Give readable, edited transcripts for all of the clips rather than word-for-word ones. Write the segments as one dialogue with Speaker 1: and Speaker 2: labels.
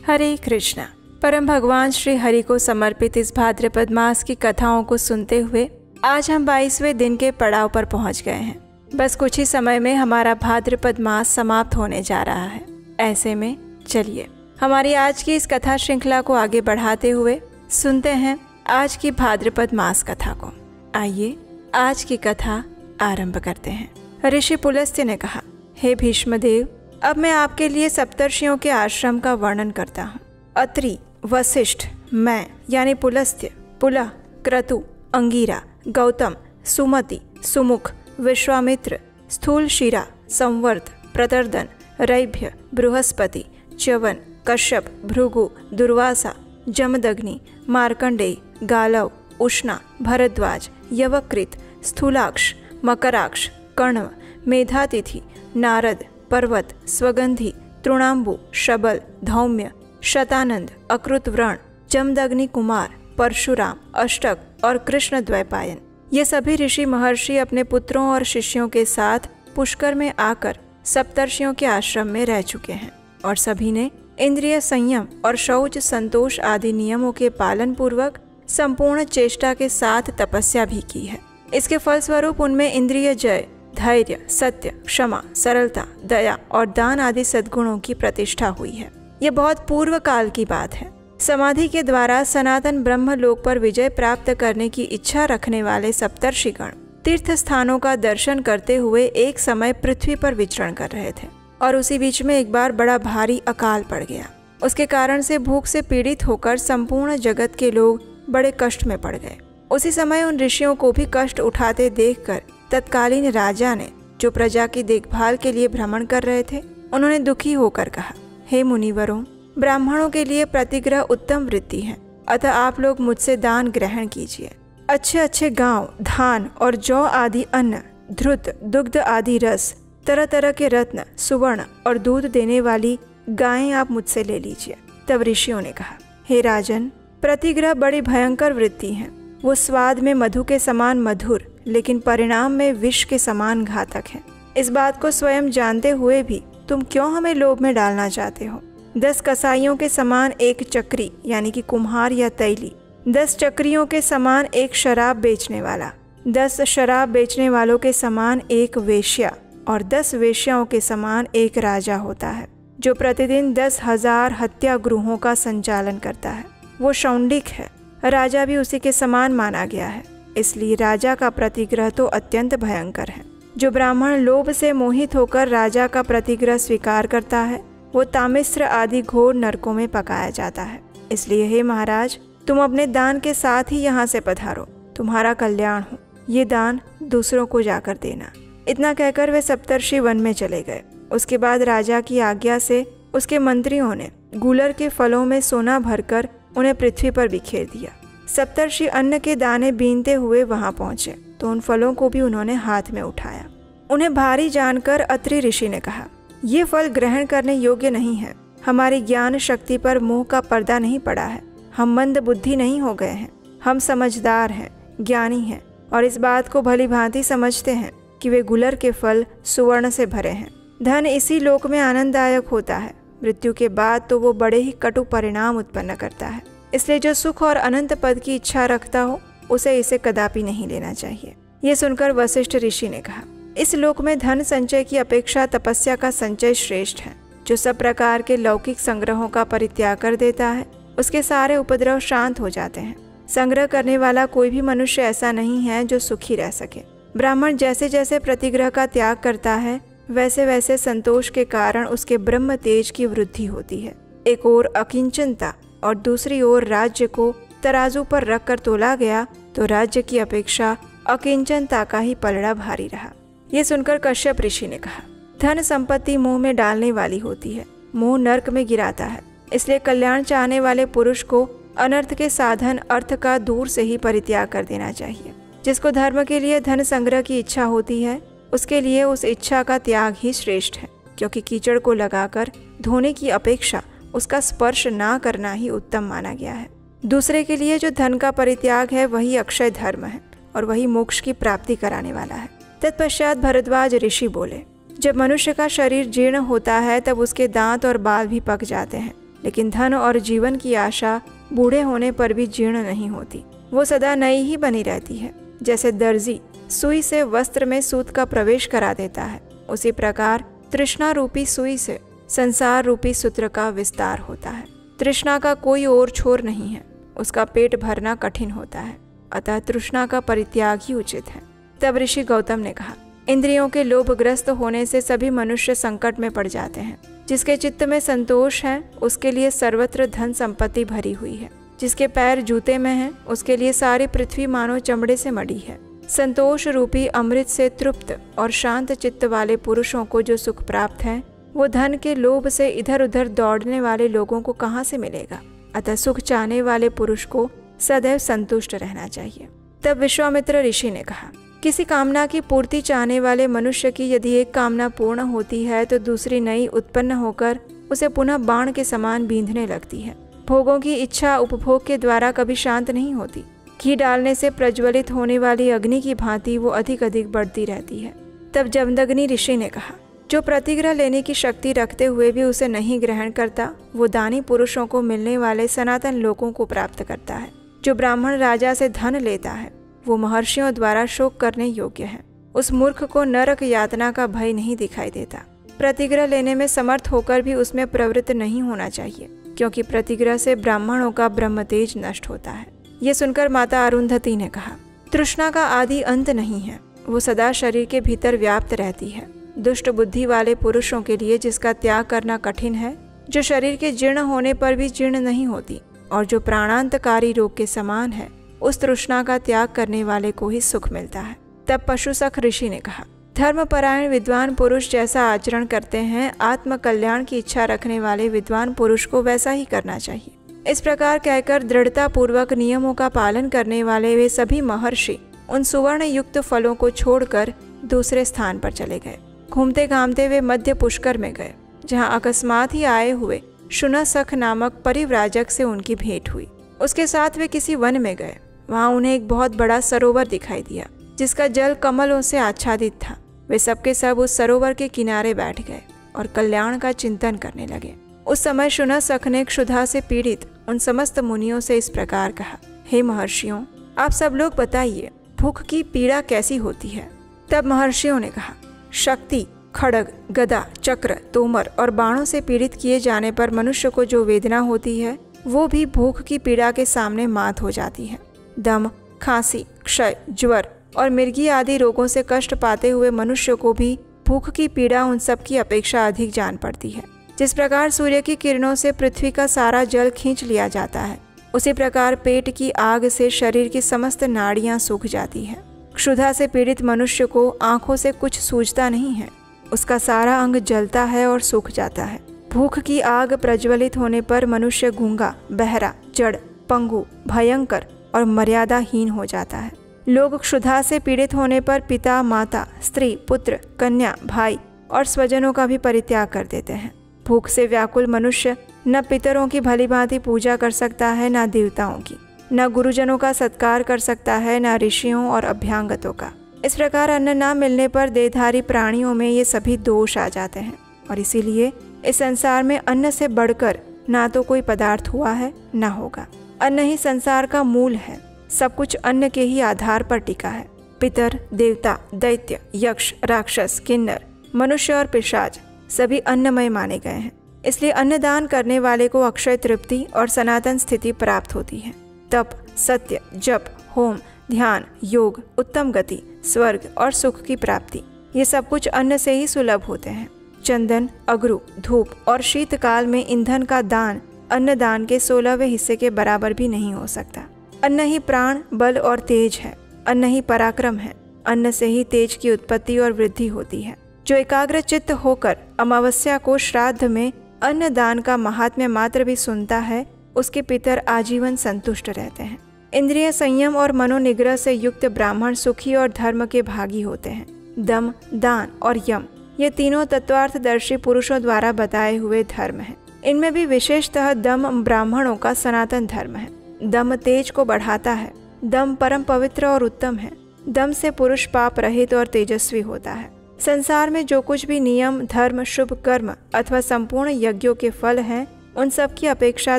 Speaker 1: हरे कृष्णा। परम भगवान श्री हरि को समर्पित इस भाद्रपद मास की कथाओं को सुनते हुए आज हम 22वें दिन के पड़ाव पर पहुंच गए हैं। बस कुछ ही समय में हमारा भाद्रपद मास समाप्त होने जा रहा है। ऐसे में चलिए हमारी आज की इस कथा श्रृंखला को आगे बढ़ाते हुए सुनते हैं आज की भाद्रपद मास कथा को। आइए आज की कथा आरंभ करते हैं। ऋषि पुलस्त्य ने कहा, हे भीष्मदेव, अब मैं आपके लिए सप्तर्षियों के आश्रम का वर्णन करता हूँ। अत्रि, वशिष्ठ, मैं यानी पुलस्त्य, पुलह, क्रतु, अंगीरा, गौतम, सुमति, सुमुख, विश्वामित्र, स्थूलशिरा, संवर्त, प्रतर्दन, रैभ्य, बृहस्पति, च्यवन, कश्यप, भृगु, दुर्वासा, जमदग्नि, मार्कंडेय, गालव, उष्णा, भरद्वाज, यवकृत, स्थूलाक्ष, मकराक्ष, कण्व, मेधातिथि, नारद, पर्वत, स्वगंधी, तृणाम्बु, शबल, धौम्य, शतानंद, अकृतव्रण, जमदग्नि कुमार, परशुराम, अष्टक और कृष्ण द्वैपायन, ये सभी ऋषि महर्षि अपने पुत्रों और शिष्यों के साथ पुष्कर में आकर सप्तर्षियों के आश्रम में रह चुके हैं और सभी ने इंद्रिय संयम और शौच, संतोष आदि नियमों के पालन पूर्वक संपूर्ण चेष्टा के साथ तपस्या भी की है। इसके फलस्वरूप उनमें इंद्रिय जय, धैर्य, सत्य, क्षमा, सरलता, दया और दान आदि सद्गुणों की प्रतिष्ठा हुई है। ये बहुत पूर्व काल की बात है। समाधि के द्वारा सनातन ब्रह्म लोक पर विजय प्राप्त करने की इच्छा रखने वाले सप्तर्षिगण तीर्थ स्थानों का दर्शन करते हुए एक समय पृथ्वी पर विचरण कर रहे थे और उसी बीच में एक बार बड़ा भारी अकाल पड़ गया। उसके कारण से भूख से पीड़ित होकर संपूर्ण जगत के लोग बड़े कष्ट में पड़ गए। उसी समय उन ऋषियों को भी कष्ट उठाते देखकर तत्कालीन राजा ने, जो प्रजा की देखभाल के लिए भ्रमण कर रहे थे, उन्होंने दुखी होकर कहा, हे मुनिवरों, ब्राह्मणों के लिए प्रतिग्रह उत्तम वृत्ति है, अतः आप लोग मुझसे दान ग्रहण कीजिए। अच्छे अच्छे गांव, धान और जौ आदि अन्न, धृत, दुग्ध आदि रस, तरह तरह के रत्न, सुवर्ण और दूध देने वाली गायें आप मुझसे ले लीजिए। तब ऋषियों ने कहा, हे राजन, प्रतिग्रह बड़ी भयंकर वृत्ति है। वो स्वाद में मधु के समान मधुर, लेकिन परिणाम में विष के समान घातक है। इस बात को स्वयं जानते हुए भी तुम क्यों हमें लोभ में डालना चाहते हो? 10 कसाईयों के समान एक चक्री यानी कि कुम्हार या तैली, 10 चक्रियों के समान एक शराब बेचने वाला, 10 शराब बेचने वालों के समान एक वेश्या और 10 वेश्याओं के समान एक राजा होता है, जो प्रतिदिन 10,000 हत्या गृहों का संचालन करता है। वो शौंडिक है। राजा भी उसी के समान माना गया है। इसलिए राजा का प्रतिग्रह तो अत्यंत भयंकर है। जो ब्राह्मण लोभ से मोहित होकर राजा का प्रतिग्रह स्वीकार करता है, वो तामिस्र आदि घोर नरकों में पकाया जाता है। इसलिए हे महाराज, तुम अपने दान के साथ ही यहाँ से पधारो, तुम्हारा कल्याण हो। ये दान दूसरों को जाकर देना। इतना कहकर वे सप्तर्षि वन में चले गए। उसके बाद राजा की आज्ञा से उसके मंत्रियों ने गूलर के फलों में सोना भरकर उन्हें पृथ्वी पर बिखेर दिया। सप्तर्षि अन्न के दाने बीनते हुए वहां पहुंचे तो उन फलों को भी उन्होंने हाथ में उठाया। उन्हें भारी जानकर अत्रि ऋषि ने कहा, ये फल ग्रहण करने योग्य नहीं है। हमारी ज्ञान शक्ति पर मोह का पर्दा नहीं पड़ा है। हम मंद बुद्धि नहीं हो गए हैं। हम समझदार हैं, ज्ञानी हैं और इस बात को भली भांति समझते हैं कि वे गुलर के फल सुवर्ण से भरे हैं। धन इसी लोक में आनंददायक होता है, मृत्यु के बाद तो वो बड़े ही कटु परिणाम उत्पन्न करता है। इसलिए जो सुख और अनंत पद की इच्छा रखता हो, उसे इसे कदापि नहीं लेना चाहिए। ये सुनकर वशिष्ठ ऋषि ने कहा, इस लोक में धन संचय की अपेक्षा तपस्या का संचय श्रेष्ठ है। जो सब प्रकार के लौकिक संग्रहों का परित्याग कर देता है, उसके सारे उपद्रव शांत हो जाते हैं। संग्रह करने वाला कोई भी मनुष्य ऐसा नहीं है जो सुखी रह सके। ब्राह्मण जैसे जैसे प्रतिग्रह का त्याग करता है, वैसे वैसे संतोष के कारण उसके ब्रह्म तेज की वृद्धि होती है। एक ओर अकिंचनता और दूसरी ओर राज्य को तराजू पर रखकर तोला गया तो राज्य की अपेक्षा अकिंचनता का ही पलड़ा भारी रहा। ये सुनकर कश्यप ऋषि ने कहा, धन संपत्ति मोह में डालने वाली होती है। मोह नरक में गिराता है। इसलिए कल्याण चाहने वाले पुरुष को अनर्थ के साधन अर्थ का दूर से ही परित्याग कर देना चाहिए। जिसको धर्म के लिए धन संग्रह की इच्छा होती है, उसके लिए उस इच्छा का त्याग ही श्रेष्ठ है, क्योंकि कीचड़ को लगाकर धोने की अपेक्षा उसका स्पर्श ना करना ही उत्तम माना गया है। दूसरे के लिए जो धन का परित्याग है, वही अक्षय धर्म है और वही मोक्ष की प्राप्ति कराने वाला है। तत्पश्चात भरद्वाज ऋषि बोले, जब मनुष्य का शरीर जीर्ण होता है तब उसके दांत और बाल भी पक जाते हैं। लेकिन धन और जीवन की आशा बूढ़े होने पर भी जीर्ण नहीं होती, वो सदा नई ही बनी रहती है। जैसे दर्जी सुई से वस्त्र में सूत का प्रवेश करा देता है, उसी प्रकार तृष्णा रूपी सुई से संसार रूपी सूत्र का विस्तार होता है। तृष्णा का कोई और छोर नहीं है, उसका पेट भरना कठिन होता है, अतः तृष्णा का परित्याग ही उचित है। तब ऋषि गौतम ने कहा, इंद्रियों के लोभग्रस्त होने से सभी मनुष्य संकट में पड़ जाते हैं। जिसके चित्त में संतोष है उसके लिए सर्वत्र धन संपत्ति भरी हुई है। जिसके पैर जूते में हैं उसके लिए सारी पृथ्वी मानो चमड़े से मड़ी है। संतोष रूपी अमृत से तृप्त और शांत चित्त वाले पुरुषों को जो सुख प्राप्त है वो धन के लोभ से इधर उधर दौड़ने वाले लोगों को कहाँ से मिलेगा। अतः सुख चाहने वाले पुरुष को सदैव संतुष्ट रहना चाहिए। तब विश्वामित्र ऋषि ने कहा, किसी कामना की पूर्ति चाहने वाले मनुष्य की यदि एक कामना पूर्ण होती है तो दूसरी नई उत्पन्न होकर उसे पुनः बाण के समान बींधने लगती है। भोगों की इच्छा उपभोग के द्वारा कभी शांत नहीं होती। घी डालने से प्रज्वलित होने वाली अग्नि की भांति वो अधिक अधिक बढ़ती रहती है। तब जमदग्नि ऋषि ने कहा, जो प्रतिग्रह लेने की शक्ति रखते हुए भी उसे नहीं ग्रहण करता वो दानी पुरुषों को मिलने वाले सनातन लोकों को प्राप्त करता है। जो ब्राह्मण राजा से धन लेता है वो महर्षियों द्वारा शोक करने योग्य है। उस मूर्ख को नरक यातना का भय नहीं दिखाई देता। प्रतिग्रह लेने में समर्थ होकर भी उसमें प्रवृत्त नहीं होना चाहिए, क्योंकि प्रतिग्रह से ब्राह्मणों का ब्रह्म तेज नष्ट होता है। ये सुनकर माता अरुंधति ने कहा, तृष्णा का आदि अंत नहीं है, वो सदा शरीर के भीतर व्याप्त रहती है। दुष्ट बुद्धि वाले पुरुषों के लिए जिसका त्याग करना कठिन है, जो शरीर के जीर्ण होने पर भी जीर्ण नहीं होती और जो प्राणांतकारी रोग के समान है, उस तृष्णा का त्याग करने वाले को ही सुख मिलता है। तब पशुसख ऋषि ने कहा, धर्मपरायण विद्वान पुरुष जैसा आचरण करते हैं, आत्म कल्याण की इच्छा रखने वाले विद्वान पुरुष को वैसा ही करना चाहिए। इस प्रकार कहकर दृढ़ता पूर्वक नियमों का पालन करने वाले वे सभी महर्षि उन सुवर्ण युक्त फलों को छोड़कर दूसरे स्थान पर चले गए। घूमते घामते वे मध्य पुष्कर में गए, जहाँ अकस्मात ही आए हुए शुनसख नामक परिव्राजक से उनकी भेंट हुई। उसके साथ वे किसी वन में गए। वहाँ उन्हें एक बहुत बड़ा सरोवर दिखाई दिया, जिसका जल कमलों से आच्छादित था। वे सबके सब उस सरोवर के किनारे बैठ गए और कल्याण का चिंतन करने लगे। उस समय शुनसख ने क्षुधा से पीड़ित उन समस्त मुनियों से इस प्रकार कहा, हे महर्षियों, आप सब लोग बताइए, भूख की पीड़ा कैसी होती है। तब महर्षियों ने कहा, शक्ति, खड्ग, गदा, चक्र, तोमर और बाणों से पीड़ित किए जाने पर मनुष्य को जो वेदना होती है वो भी भूख की पीड़ा के सामने मात हो जाती है। दम, खांसी, क्षय, ज्वर और मिर्गी आदि रोगों से कष्ट पाते हुए मनुष्य को भी भूख की पीड़ा उन सब की अपेक्षा अधिक जान पड़ती है। जिस प्रकार सूर्य की किरणों से पृथ्वी का सारा जल खींच लिया जाता है, उसी प्रकार पेट की आग से शरीर की समस्त नाड़ियां सूख जाती है। क्षुधा से पीड़ित मनुष्य को आंखों से कुछ सूझता नहीं है, उसका सारा अंग जलता है और सूख जाता है। भूख की आग प्रज्वलित होने पर मनुष्य गूंगा, बहरा, जड़, पंगु, भयंकर और मर्यादाहीन हो जाता है। लोग क्षुधा से पीड़ित होने पर पिता, माता, स्त्री, पुत्र, कन्या, भाई और स्वजनों का भी परित्याग कर देते हैं। भूख से व्याकुल मनुष्य न पितरों की भलीभांति पूजा कर सकता है, न देवताओं की, न गुरुजनों का सत्कार कर सकता है, न ऋषियों और अभ्यांगतों का। इस प्रकार अन्न न मिलने पर देहधारी प्राणियों में ये सभी दोष आ जाते हैं और इसीलिए इस संसार में अन्न से बढ़कर ना तो कोई पदार्थ हुआ है न होगा। अन्न ही संसार का मूल है। सब कुछ अन्न के ही आधार पर टिका है। पितर, देवता, दैत्य, यक्ष, राक्षस, किन्नर, मनुष्य और पिशाच सभी अन्नमय माने गए हैं। इसलिए अन्नदान करने वाले को अक्षय तृप्ति और सनातन स्थिति प्राप्त होती है। तप, सत्य, जप, होम, ध्यान, योग, उत्तम गति, स्वर्ग और सुख की प्राप्ति, ये सब कुछ अन्न से ही सुलभ होते हैं। चंदन, अगरू, धूप और शीतकाल में ईंधन का दान अन्नदान के 16वें हिस्से के बराबर भी नहीं हो सकता। अन्न ही प्राण, बल और तेज है। अन्न ही पराक्रम है। अन्न से ही तेज की उत्पत्ति और वृद्धि होती है। जो एकाग्र चित्त होकर अमावस्या को श्राद्ध में अन्न दान का महात्म्य मात्र भी सुनता है, उसके पितर आजीवन संतुष्ट रहते हैं। इंद्रिय संयम और मनोनिग्रह से युक्त ब्राह्मण सुखी और धर्म के भागी होते हैं। दम, दान और यम, ये तीनों तत्वार्थदर्शी पुरुषों द्वारा बताए हुए धर्म हैं। इनमें भी विशेषतः दम ब्राह्मणों का सनातन धर्म है। दम तेज को बढ़ाता है। दम परम पवित्र और उत्तम है। दम से पुरुष पाप रहित और तेजस्वी होता है। संसार में जो कुछ भी नियम, धर्म, शुभ कर्म अथवा संपूर्ण यज्ञों के फल हैं, उन सब की अपेक्षा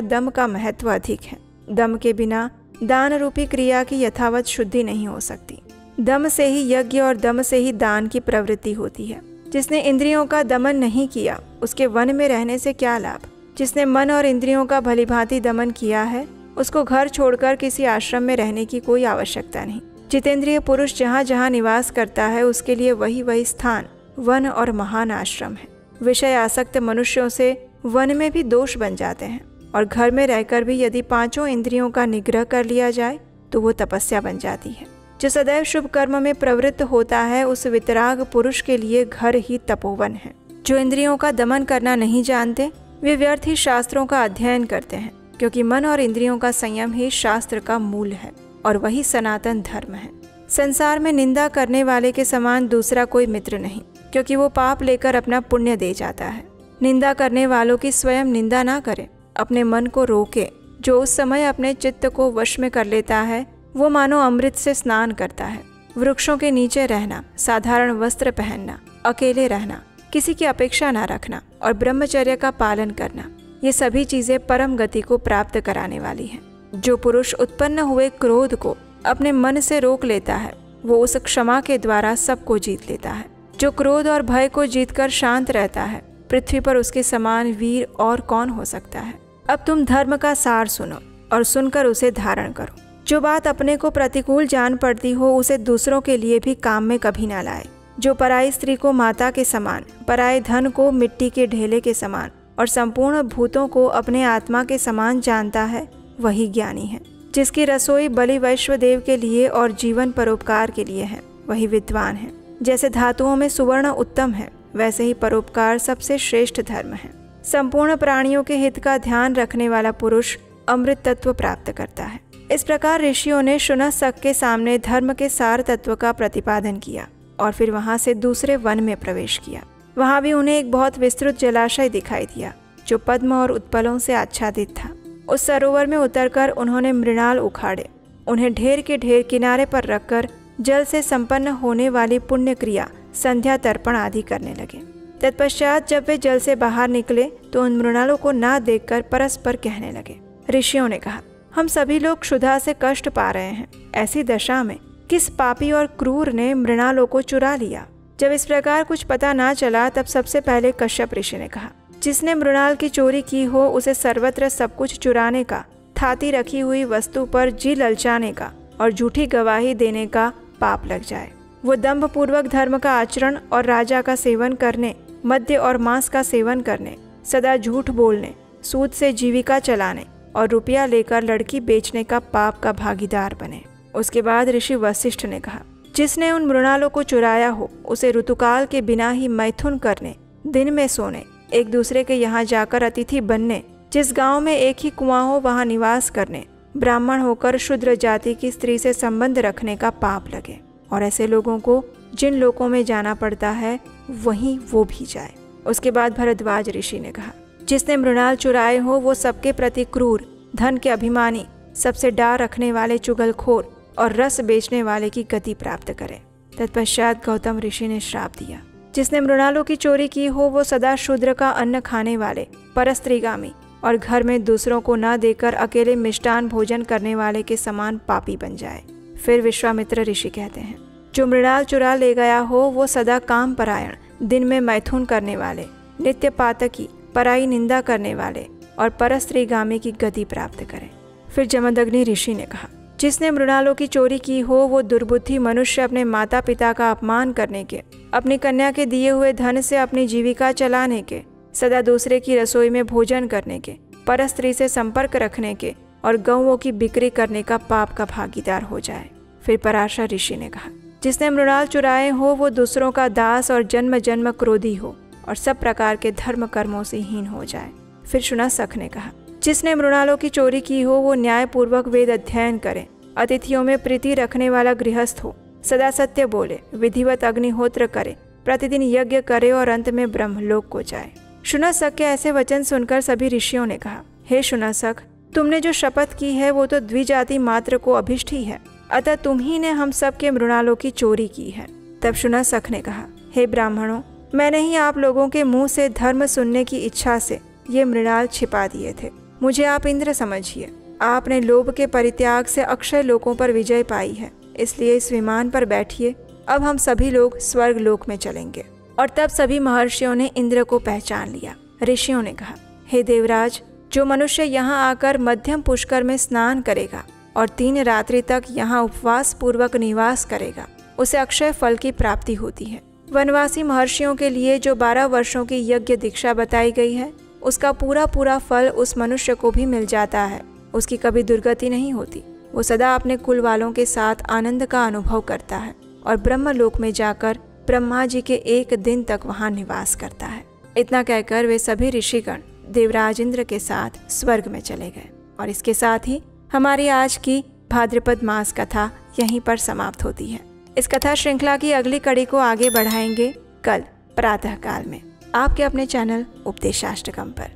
Speaker 1: दम का महत्व अधिक है। दम के बिना दान रूपी क्रिया की यथावत शुद्धि नहीं हो सकती। दम से ही यज्ञ और दम से ही दान की प्रवृत्ति होती है। जिसने इंद्रियों का दमन नहीं किया उसके वन में रहने से क्या लाभ। जिसने मन और इंद्रियों का भलीभांति दमन किया है उसको घर छोड़कर किसी आश्रम में रहने की कोई आवश्यकता नहीं। जितेंद्रिय पुरुष जहाँ जहाँ निवास करता है उसके लिए वही वही स्थान वन और महान आश्रम है। विषय आसक्त मनुष्यों से वन में भी दोष बन जाते हैं और घर में रहकर भी यदि पांचों इंद्रियों का निग्रह कर लिया जाए तो वो तपस्या बन जाती है। जो सदैव शुभ कर्म में प्रवृत्त होता है उस वितराग पुरुष के लिए घर ही तपोवन है। जो इंद्रियों का दमन करना नहीं जानते वे व्यर्थ ही शास्त्रों का अध्ययन करते हैं, क्योंकि मन और इंद्रियों का संयम ही शास्त्र का मूल है और वही सनातन धर्म है। संसार में निंदा करने वाले के समान दूसरा कोई मित्र नहीं, क्योंकि वो पाप लेकर अपना पुण्य दे जाता है। निंदा करने वालों की स्वयं निंदा ना करें, अपने मन को रोके। जो उस समय अपने चित्त को वश में कर लेता है वो मानो अमृत से स्नान करता है। वृक्षों के नीचे रहना, साधारण वस्त्र पहनना, अकेले रहना, किसी की अपेक्षा न रखना और ब्रह्मचर्य का पालन करना, ये सभी चीजें परम गति को प्राप्त कराने वाली हैं। जो पुरुष उत्पन्न हुए क्रोध को अपने मन से रोक लेता है वो उस क्षमा के द्वारा सबको जीत लेता है। जो क्रोध और भय को जीतकर शांत रहता है पृथ्वी पर उसके समान वीर और कौन हो सकता है। अब तुम धर्म का सार सुनो और सुनकर उसे धारण करो। जो बात अपने को प्रतिकूल जान पड़ती हो उसे दूसरों के लिए भी काम में कभी ना लाए। जो पराई स्त्री को माता के समान, पराये धन को मिट्टी के ढेले के समान और संपूर्ण भूतों को अपने आत्मा के समान जानता है वही ज्ञानी है। जिसकी रसोई बलि वैश्वदेव के लिए और जीवन परोपकार के लिए है वही विद्वान है। जैसे धातुओं में सुवर्ण उत्तम है वैसे ही परोपकार सबसे श्रेष्ठ धर्म है। संपूर्ण प्राणियों के हित का ध्यान रखने वाला पुरुष अमृत तत्व प्राप्त करता है। इस प्रकार ऋषियों ने शुनशक के सामने धर्म के सार तत्व का प्रतिपादन किया और फिर वहां से दूसरे वन में प्रवेश किया। वहां भी उन्हें एक बहुत विस्तृत जलाशय दिखाई दिया जो पद्म और उत्पलों से आच्छादित था। उस सरोवर में उतरकर उन्होंने मृणाल उखाड़े, उन्हें ढेर के ढेर किनारे पर रखकर जल से संपन्न होने वाली पुण्य क्रिया संध्या तर्पण आदि करने लगे। तत्पश्चात जब वे जल से बाहर निकले तो उन मृणालों को ना देखकर परस्पर कहने लगे। ऋषियों ने कहा, हम सभी लोग क्षुधा से कष्ट पा रहे हैं। ऐसी दशा में किस पापी और क्रूर ने मृणालों को चुरा लिया। जब इस प्रकार कुछ पता ना चला तब सबसे पहले कश्यप ऋषि ने कहा, जिसने मृणाल की चोरी की हो उसे सर्वत्र सब कुछ चुराने का, थाती रखी हुई वस्तु पर जी ललचाने का और झूठी गवाही देने का पाप लग जाए। वो दंभ पूर्वक धर्म का आचरण और राजा का सेवन करने, मद्य और मांस का सेवन करने, सदा झूठ बोलने, सूद से जीविका चलाने और रुपया लेकर लड़की बेचने का पाप का भागीदार बने। उसके बाद ऋषि वशिष्ठ ने कहा, जिसने उन मृणालों को चुराया हो उसे ऋतुकाल के बिना ही मैथुन करने, दिन में सोने, एक दूसरे के यहाँ जाकर अतिथि बनने, जिस गांव में एक ही कुआं हो वहाँ निवास करने, ब्राह्मण होकर शूद्र जाति की स्त्री से संबंध रखने का पाप लगे। और ऐसे लोगों को जिन लोकों में जाना पड़ता है वहीं वो भी जाए। उसके बाद भरद्वाज ऋषि ने कहा, जिसने मृणाल चुराए हो वो सबके प्रति क्रूर, धन के अभिमानी, सबसे डार रखने वाले चुगलखोर और रस बेचने वाले की गति प्राप्त करे। तत्पश्चात गौतम ऋषि ने श्राप दिया, जिसने मृणालों की चोरी की हो वो सदा शूद्र का अन्न खाने वाले, परस्त्रीगामी और घर में दूसरों को न देकर अकेले मिष्टान भोजन करने वाले के समान पापी बन जाए। फिर विश्वामित्र ऋषि कहते हैं, जो मृणाल चुरा ले गया हो वो सदा काम परायण, दिन में मैथुन करने वाले, नित्य पातकी, पराई निंदा करने वाले और परस्त्रीगामी की गति प्राप्त करे। फिर जमदग्नि ऋषि ने कहा, जिसने मृणालों की चोरी की हो वो दुर्बुद्धि मनुष्य अपने माता पिता का अपमान करने के, अपनी कन्या के दिए हुए धन से अपनी जीविका चलाने के, सदा दूसरे की रसोई में भोजन करने के, परस्त्री से संपर्क रखने के और गौओं की बिक्री करने का पाप का भागीदार हो जाए। फिर पराशर ऋषि ने कहा, जिसने मृणाल चुराए हो वो दूसरों का दास और जन्म जन्म क्रोधी हो और सब प्रकार के धर्म कर्मों से हीन हो जाए। फिर शुनशक ने कहा, जिसने मृणालों की चोरी की हो वो न्यायपूर्वक वेद अध्ययन करे, अतिथियों में प्रीति रखने वाला गृहस्थ हो, सदा सत्य बोले, विधिवत अग्निहोत्र करे, प्रतिदिन यज्ञ करे और अंत में ब्रह्मलोक को जाए। शुनशक के ऐसे वचन सुनकर सभी ऋषियों ने कहा, हे शुनशक, तुमने जो शपथ की है वो तो द्विजाति मात्र को अभिष्ट ही है, अतः तुम ही ने हम सब के मृणालों की चोरी की है। तब शुनशक ने कहा, हे ब्राह्मणों, मैंने ही आप लोगों के मुंह से धर्म सुनने की इच्छा से ये मृणाल छिपा दिए थे। मुझे आप इंद्र समझिए। आपने लोभ के परित्याग से अक्षय लोकों पर विजय पाई है, इसलिए इस विमान पर बैठिए। अब हम सभी लोग स्वर्ग लोक में चलेंगे। और तब सभी महर्षियों ने इंद्र को पहचान लिया। ऋषियों ने कहा, हे देवराज, जो मनुष्य यहाँ आकर मध्यम पुष्कर में स्नान करेगा और 3 रात्रि तक यहाँ उपवास पूर्वक निवास करेगा, उसे अक्षय फल की प्राप्ति होती है। वनवासी महर्षियों के लिए जो 12 वर्षों की यज्ञ दीक्षा बताई गई है, उसका पूरा फल उस मनुष्य को भी मिल जाता है। उसकी कभी दुर्गति नहीं होती। वो सदा अपने कुल वालों के साथ आनंद का अनुभव करता है और ब्रह्मलोक में जाकर ब्रह्मा जी के 1 दिन तक वहाँ निवास करता है। इतना कहकर वे सभी ऋषिगण देवराज इंद्र के साथ स्वर्ग में चले गए। और इसके साथ ही हमारी आज की भाद्रपद मास कथा यहीं पर समाप्त होती है। इस कथा श्रृंखला की अगली कड़ी को आगे बढ़ाएंगे कल प्रातः काल में आपके अपने चैनल उपदेशाष्टकम पर।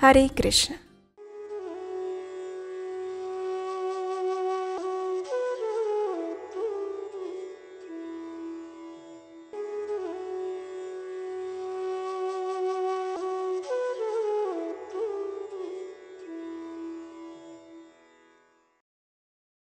Speaker 1: हरे कृष्ण।